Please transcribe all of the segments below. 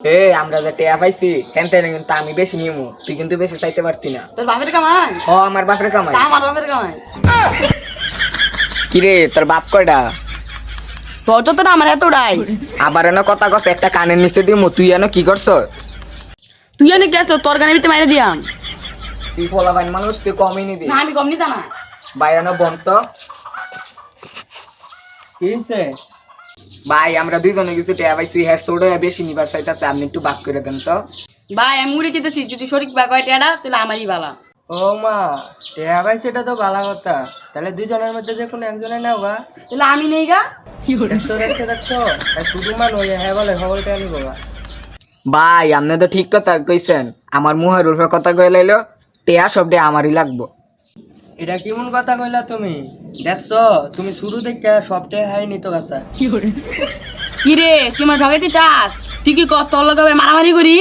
আমরা যে টেয়া পাইছি হেনতে কিন্তু আমি বেশি নিমু, তুই কিন্তু বেশি চাইতে পারতি না। তোর বাপের কামাই? আমার বাপের কামাই। আমার বাপের কামাই। কিরে তোর বাপ কয়টা? তোর যত না আমার এতটাই। আবার এনে কথা কস, একটা কানের নিচে দিমু, তুই এনে কি করছ? তুই এনে কি আসছো? তোর গানের ভিতরে মাইরে দিয়াম। তুই পোলা বাইন মানুষ, তুই কমই নিবি। না আমি কম নিতা না। ভাই এনে বন্ত ভাই, আমরা দুইজনে কিছু টেয়া পাইছি, হ্যাঁ তোর বেশি নিবার চাইতেছে, আপনি একটু বাক করে দেন তো। ভাই আমি মুড়ি চিতেছি, যদি শরীর বা কয় টেয়াটা তাহলে আমারই ভালো। ও মা, টেয়া ভাই সেটা তো ভালো কথা। তাহলে দুজনের মধ্যে যে কোনো একজনে নাও গা। তাহলে আমি নেই গা। দেখছো শুধু মান হয়ে হ্যাঁ বলে খবর টেয়া নিবো গা। ভাই আপনি তো ঠিক কথা কইছেন, আমার মুহের উল্ফে কথা কয়ে লাইলো, টেয়া সবটা আমারই লাগবো। এটা কেমন কথা কইলা তুমি? দেখছো তুমি শুরু থেকে সবটাই হাই নিত গাছা। কি রে তুই আমার ঠকাইতে চাস? তুই কি কষ্ট তোর লগে মারামারি করি?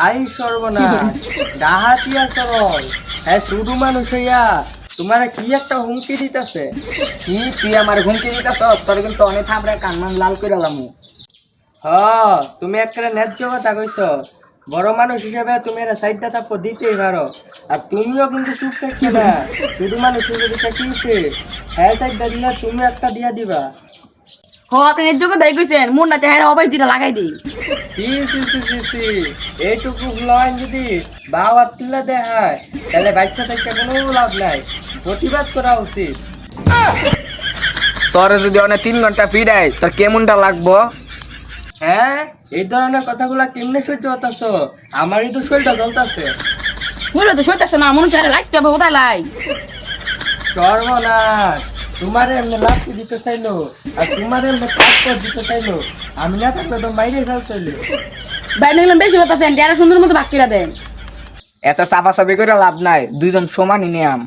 আই সর্বনাশ, ডাহাতিয়া সরল। হ্যাঁ শুধু মানুষ হইয়া তোমার কি একটা হুমকি দিতেছে। কি তুই আমার ঘুমকি দিতেছ? তোর কিন্তু অনেক থাপড়ে কানমান লাল করে লামু। তুমি একটা ন্যায্য কথা কইছো। বড় মানুষ হিসেবে তুমি এর সাইডটা তাপ দিতেই পারো। আর তুমিও কিন্তু চুপ থাকছো না। শুধু মানুষ হিসেবে কিনছে হ্যাঁ সাইডটা দিলে তুমি একটা দিয়া দিবা। আপনি ন্যায্য কথাই কইছেন, মন না চাহে অবাই দুইটা লাগাই দিই। এইটুকু লাইন যদি বাবা তুলে দেখায় তাহলে বাচ্চা থেকে কোনো লাভ নাই, প্রতিবাদ করা উচিত। তোর যদি অনেক 3 ঘন্টা ফিরাই তোর কেমনটা লাগবো? হ্যাঁ এই ধরনের কথাগুলা কেমনে সহ্য হতাছ? আমারই তো শরীরটা জ্বলতাছে। বলবে তো সইতেছে না, মন চাহে লাগতে হবে কোথায় লাই। সর্বনাশ, তোমার এমনি লাভকে দিতে চাইলো আর তোমার এমনি কাজ করে দিতে চাইলো। আমি না থাকলে তো বাইরে ফেলছিল। বাইরে গেলাম বেশি কথা চান, টেয়ারা সুন্দর মতো ভাগ করে দেন। এত চাপাচাপি করে লাভ নাই, দুইজন সমানই নিয়াম।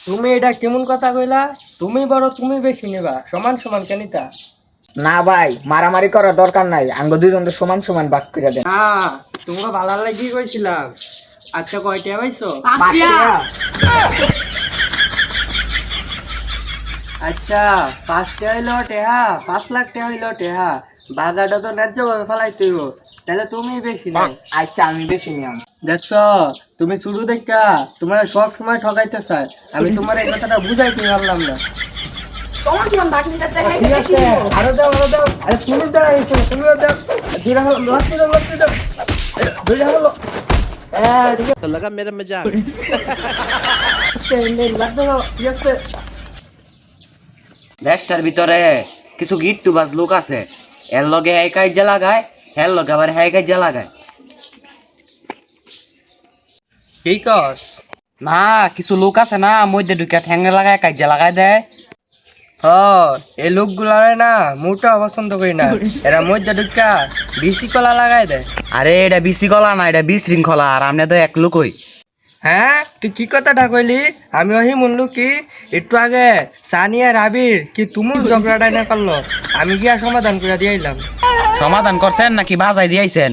তুমি এটা কেমন কথা কইলা? তুমি বড়, তুমি বেশি নেবা, সমান সমান কেনিতা? না ভাই, মারামারি করার দরকার নাই, আঙ্গ দুইজন সমান সমান ভাগ করে দেন। হ্যাঁ তোমাকে ভালো লাগি কইছিলাম। আচ্ছা কয়টা পাইছো? 5 টাকা। আচ্ছা 5টা হইলো টেহা, 5 লাখ টাকা হইলো টেহা। বাগাটা তো ন্যায্য ভাবে ফেলাইতে হইব, তাহলে তুমি বেশি নাই। আচ্ছা আমি বেশি নিয়াম। দেখছো তুমি শুরু দেখা তোমার সব সময় ঠকাইতে চাই। আমি তোমার এই কথাটা বুঝাইতে পারলাম না। তোমার কি মন বাকি দিতে ঠিক আছে, আরো দাও আরো দাও। আরে তুমি দাও, তুমিও দাও। ধীরে হলো, লড়তে দাও লড়তে দাও। ধীরে হলো। ঠিক আছে। लगा मेरा मजाक। লাগতে দাও, ঠিক আছে। দেশটার ভিতরে কিছু গিট্টু বাজ লোক আছে, এর লগে হ্যাঁ কাজে লাগায়, এর লগে আবার হ্যাঁ কাজে লাগায়। কি কস? না কিছু লোক আছে না, মধ্যে ঢুকে ঠ্যাঙ্গে লাগায় কাজে লাগায় দেয়। এই লোকগুলারে না মোটা পছন্দ করি না। এরা মধ্যে ঢুকা বিসি কলা লাগাই দেয়। আরে এটা বিসি কলা না, এটা বিশৃঙ্খলা। আর আপনি তো এক লোকই। হ্যাঁ তুই কি কথাটা কইলি? আমি ওই মনলু কি একটু আগে সানিয়া রাবির কি তুমুল ঝগড়াটা না করলো, আমি গিয়া সমাধান করে দিয়াইলাম। সমাধান করছেন নাকি বাজাই দিয়েছেন?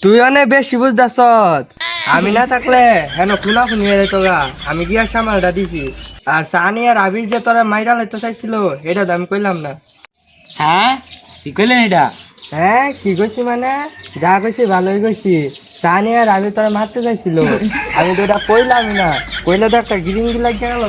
তুই অনেক বেশি বুঝতেছ। আমি না থাকলে হেন খুনা খুনি হয়ে যেত গা। আমি গিয়া সামালটা দিছি। আর সানিয়া রাবির যে তোরা মাইরা লাইতে চাইছিল এটা তো আমি কইলাম না। হ্যাঁ কি কইলেন এটা? হ্যাঁ কি কইছি মানে যা কইছি ভালোই কইছি। সানিয়া রাবি তোরা মারতে চাইছিল, আমি তো এটা কইলাম না। কইলে তো একটা গ্রিন লাইট গেল।